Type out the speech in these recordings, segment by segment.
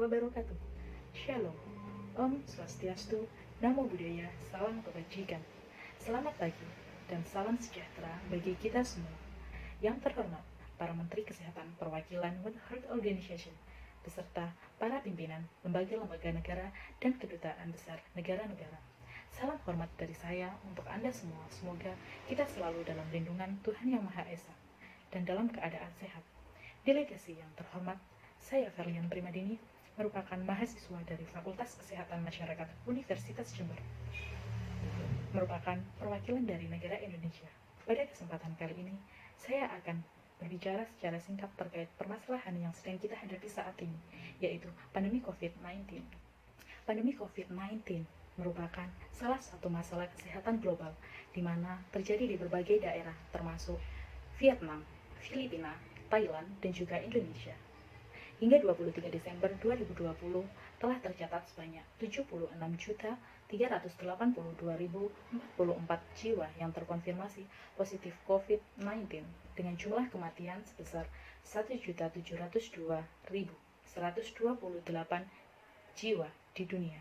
wabarakatuh. Shalom, Om Swastiastu, Namo Buddhaya, Salam Kebajikan. Selamat pagi dan salam sejahtera bagi kita semua. Yang terhormat, para Menteri Kesehatan Perwakilan World Health Organization, beserta para pimpinan lembaga-lembaga negara dan kedutaan besar negara-negara. Salam hormat dari saya untuk Anda semua. Semoga kita selalu dalam lindungan Tuhan Yang Maha Esa dan dalam keadaan sehat. Delegasi yang terhormat, saya Verlian Primadini, merupakan mahasiswa dari Fakultas Kesehatan Masyarakat Universitas Jember, merupakan perwakilan dari negara Indonesia. Pada kesempatan kali ini, saya akan berbicara secara singkat terkait permasalahan yang sedang kita hadapi saat ini, yaitu pandemi COVID-19. Pandemi COVID-19 merupakan salah satu masalah kesehatan global, di mana terjadi di berbagai daerah, termasuk Vietnam, Filipina, Thailand, dan juga Indonesia. Hingga 23 Desember 2020 telah tercatat sebanyak 76.382.044 jiwa yang terkonfirmasi positif COVID-19 dengan jumlah kematian sebesar 1.702.128 jiwa di dunia.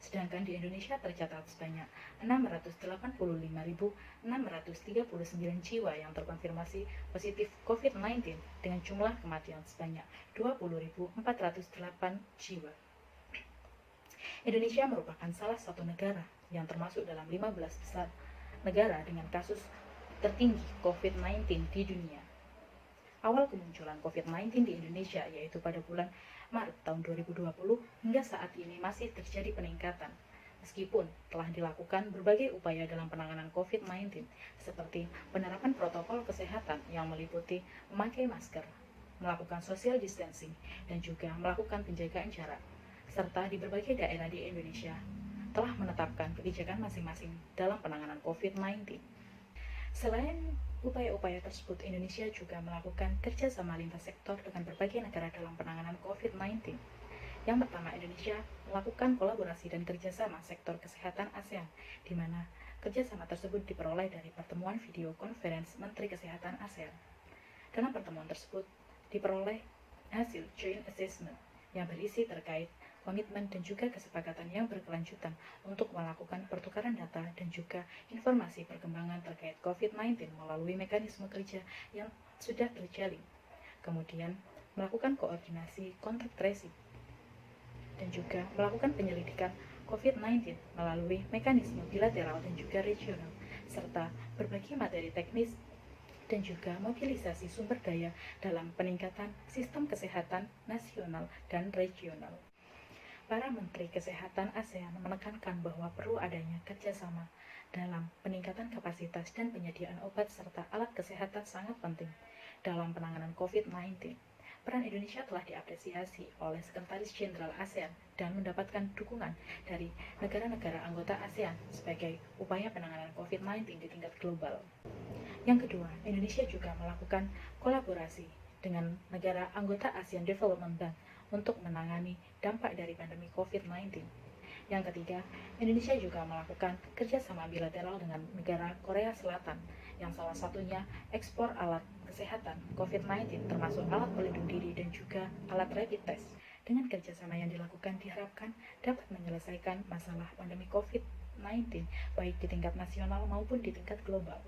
Sedangkan di Indonesia tercatat sebanyak 685.639 jiwa yang terkonfirmasi positif COVID-19 dengan jumlah kematian sebanyak 20.408 jiwa. Indonesia merupakan salah satu negara yang termasuk dalam 15 besar negara dengan kasus tertinggi COVID-19 di dunia. Awal kemunculan COVID-19 di Indonesia yaitu pada bulan Maret tahun 2020 hingga saat ini masih terjadi peningkatan. Meskipun telah dilakukan berbagai upaya dalam penanganan COVID-19 seperti penerapan protokol kesehatan yang meliputi memakai masker, melakukan social distancing, dan juga melakukan penjagaan jarak, serta di berbagai daerah di Indonesia telah menetapkan kebijakan masing-masing dalam penanganan COVID-19. Selain upaya-upaya tersebut, Indonesia juga melakukan kerjasama lintas sektor dengan berbagai negara dalam penanganan COVID-19. Yang pertama, Indonesia melakukan kolaborasi dan kerjasama sektor kesehatan ASEAN, di mana kerjasama tersebut diperoleh dari pertemuan video conference Menteri Kesehatan ASEAN. Dalam pertemuan tersebut, diperoleh hasil joint assessment yang berisi terkait komitmen dan juga kesepakatan yang berkelanjutan untuk melakukan pertukaran data dan juga informasi perkembangan terkait COVID-19 melalui mekanisme kerja yang sudah terjalin. Kemudian, melakukan koordinasi kontak tracing dan juga melakukan penyelidikan COVID-19 melalui mekanisme bilateral dan juga regional, serta berbagi materi teknis dan juga mobilisasi sumber daya dalam peningkatan sistem kesehatan nasional dan regional. Para Menteri Kesehatan ASEAN menekankan bahwa perlu adanya kerjasama dalam peningkatan kapasitas dan penyediaan obat serta alat kesehatan sangat penting dalam penanganan COVID-19. Peran Indonesia telah diapresiasi oleh Sekretaris Jenderal ASEAN dan mendapatkan dukungan dari negara-negara anggota ASEAN sebagai upaya penanganan COVID-19 di tingkat global. Yang kedua, Indonesia juga melakukan kolaborasi dengan negara anggota ASEAN Development Bank untuk menangani dampak dari pandemi COVID-19. Yang ketiga, Indonesia juga melakukan kerjasama bilateral dengan negara Korea Selatan, yang salah satunya ekspor alat kesehatan COVID-19 termasuk alat pelindung diri dan juga alat rapid test. Dengan kerjasama yang dilakukan diharapkan dapat menyelesaikan masalah pandemi COVID-19 baik di tingkat nasional maupun di tingkat global.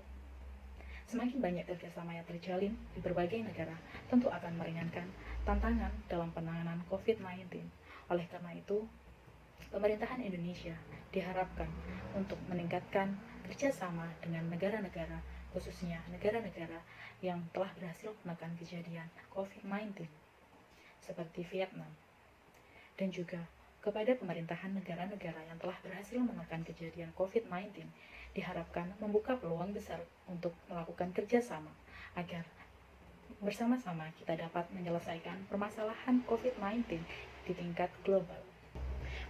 Semakin banyak kerjasama yang terjalin di berbagai negara tentu akan meringankan tantangan dalam penanganan COVID-19. Oleh karena itu, pemerintahan Indonesia diharapkan untuk meningkatkan kerjasama dengan negara-negara, khususnya negara-negara yang telah berhasil menekan kejadian COVID-19, seperti Vietnam, dan juga kepada pemerintahan negara-negara yang telah berhasil menekan kejadian COVID-19, diharapkan membuka peluang besar untuk melakukan kerjasama agar bersama-sama kita dapat menyelesaikan permasalahan COVID-19 di tingkat global.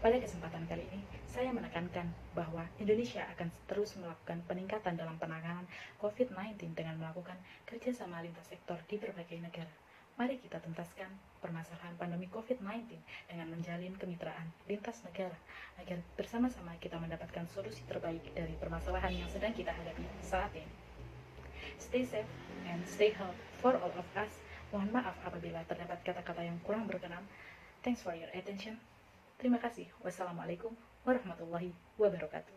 Pada kesempatan kali ini, saya menekankan bahwa Indonesia akan terus melakukan peningkatan dalam penanganan COVID-19 dengan melakukan kerjasama lintas sektor di berbagai negara. Mari kita tuntaskan permasalahan pandemi COVID-19 dengan menjalin kemitraan lintas negara agar bersama-sama kita mendapatkan solusi terbaik dari permasalahan yang sedang kita hadapi saat ini. Stay safe and stay healthy for all of us. Mohon maaf apabila terdapat kata-kata yang kurang berkenan. Thanks for your attention. Terima kasih. Wassalamualaikum warahmatullahi wabarakatuh.